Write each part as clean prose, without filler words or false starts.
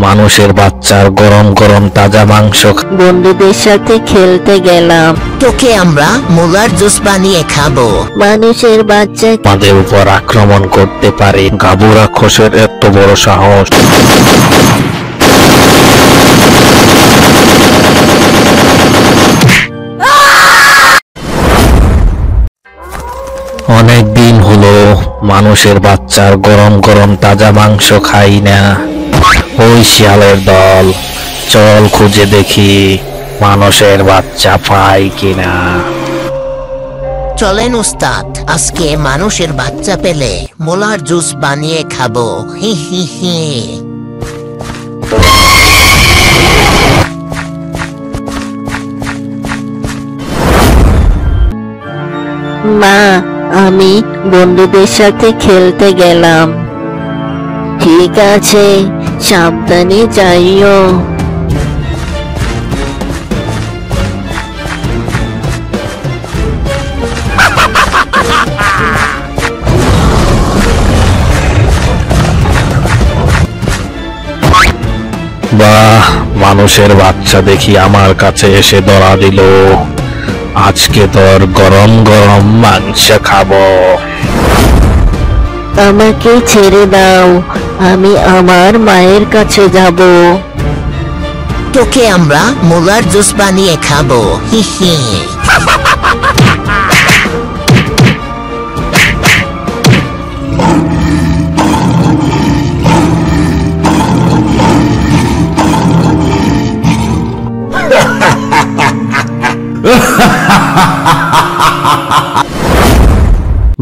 মানুষের বাচ্চার গরম গরম তাজা মাংস বন্ধুদের সাথে খেলতে গেলাম। তোকে আমরা মুলার জুস বানিয়ে খাবো। মানুষের বাচ্চা আমাদের উপর আক্রমণ করতে পারে। গাবু রাক্ষসের এত বড় সাহস! অনেক দিন হলো মানুষের বাচ্চার গরম গরম তাজা মাংস খাই না। ওই শিয়ালের দল, চল খুঁজে দেখি মানুষের বাচ্চা পাই কিনা। চলেন উস্তাদ, আজকে মানুষের বাচ্চা পেলে মুলার জুস বানিয়ে খাবো। হি হি হি। মা, আমি বন্ধুদের সাথে খেলতে গেলাম। ঠিক আছে, সাবধানে যাইও। বাহ, মানুষের বাচ্চা দেখি আমার কাছে এসে ধরা দিল। আজকে তোর গরম গরম মাংস খাবো। আমাকে ছেড়ে দাও, আমি আমার মায়ের কাছে যাব। তোকে আমরা মুলার জুস বানিয়ে খাবো। হি হি।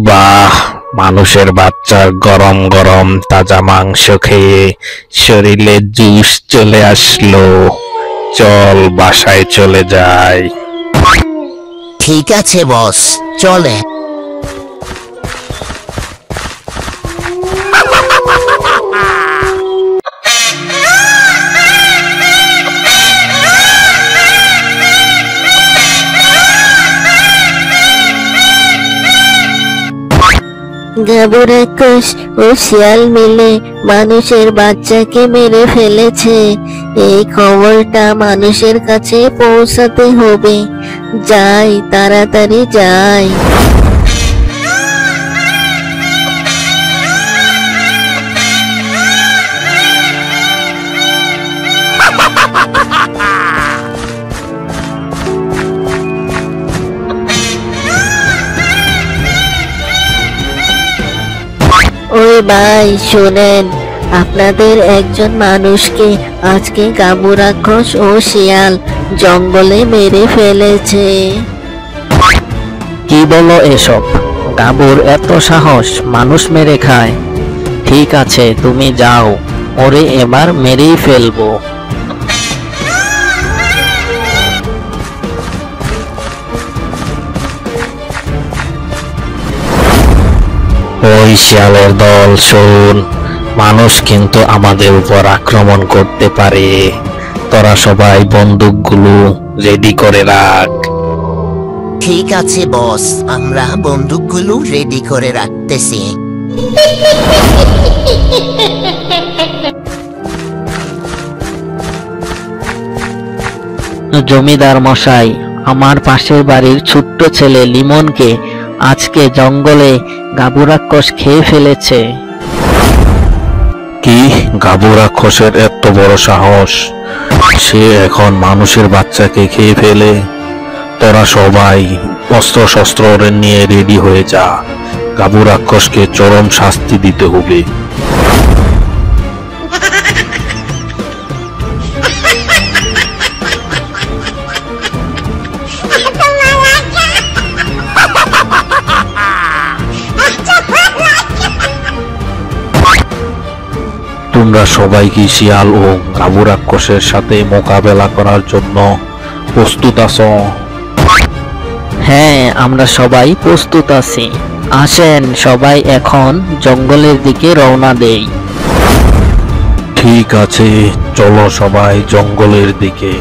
বাহ, মানুষের বাচ্চার গরম গরম তাজা মাংস খেয়ে শরীরে জুস চলে আসলো। চল বাসায় চলে যাই। ঠিক আছে বস, চলে। গাবু রাক্ষস ও শিয়াল মিলে মানুষের বাচ্চাকে মেরে ফেলেছে। এই খবরটা মানুষের কাছে পৌঁছাতে হবে। যাই, তাড়াতাড়ি যাই। ওই ভাই, শোনেন, আপনাদের একজন মানুষকে আজকে গাবু রাক্ষস ও শিয়াল জঙ্গলে মেরে ফেলেছে। কি বলো এসব? গাবুর এত সাহস, মানুষ মেরে খায়? ঠিক আছে, তুমি যাও, ওরে এবার মেরেই ফেলবো। ওই শিয়ালের দল, শোন, মানুষ কিন্তু আমাদের উপর আক্রমণ করতে পারে। তোরা সবাই বন্দুকগুলো রেডি করে রাখ। ঠিক আছে বস, আমরা বন্দুকগুলো রেডি করে রাখতেছি। জমিদার মশাই, আমার পাশের বাড়ির ছোট্ট ছেলে লিমনকে আজকে জঙ্গলে গাবু রাক্ষস খেয়ে ফেলেছে। কি? গাবু রাক্ষসের এত বড় সাহস! সে এখন মানুষের বাচ্চাকে খেয়ে ফেলে? তোরা সবাই অস্ত্র শস্ত্র নিয়ে রেডি হয়ে যা। গাবু রাক্ষসকে চরম শাস্তি দিতে হবে। তোমরা সবাই কি শিয়াল ও গাবু রাক্ষসের সাথে মোকাবেলা করার জন্য প্রস্তুত আছো? হ্যাঁ, আমরা সবাই প্রস্তুত আছি। আসেন, সবাই এখন জঙ্গলের দিকে রওনা দেই। ঠিক আছে, চলো সবাই জঙ্গলের দিকে।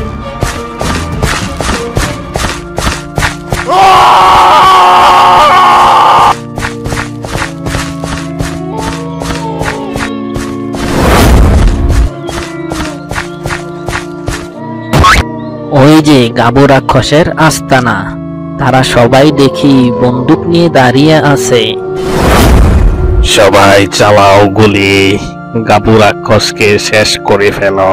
যে গাবু রাক্ষসের আস্তানা। তারা সবাই দেখি বন্দুক নিয়ে দাঁড়িয়ে আছে। সবাই চালাও গুলি, গাবু রাক্ষসকে শেষ করে ফেলো।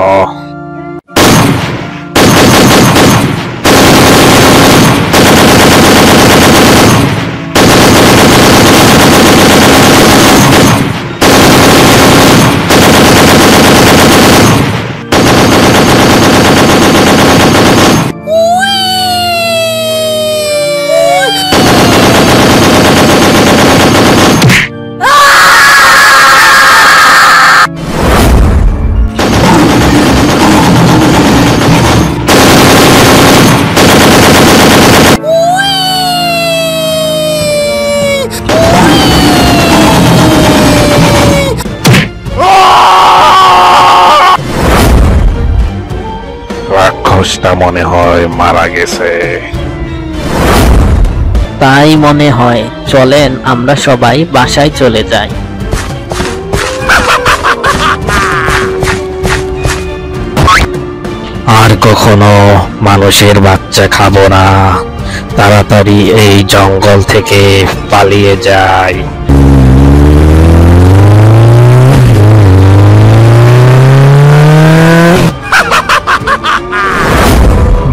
রাক্ষসটা মনে হয় মারা গেছে। তাই মনে হয়, চলেন আমরা সবাই বাসায় চলে যাই। আর কখনো মানুষের বাচ্চা খাবো না। তাড়াতাড়ি এই জঙ্গল থেকে পালিয়ে যাই।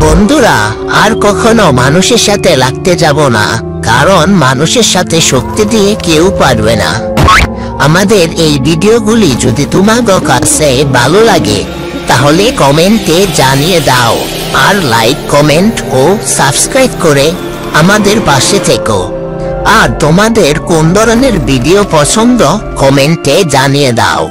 বন্ধুরা, আর কখনো মানুষের সাথে লাগতে যাব না, কারণ মানুষের সাথে শক্তি দিয়ে কেউ পারবে না। আমাদের এই ভিডিওগুলি যদি তোমাদের কাছে ভালো লাগে তাহলে কমেন্টে জানিয়ে দাও, আর লাইক, কমেন্ট ও সাবস্ক্রাইব করে আমাদের পাশে থেকো। আর তোমাদের কোন ধরনের ভিডিও পছন্দ কমেন্টে জানিয়ে দাও।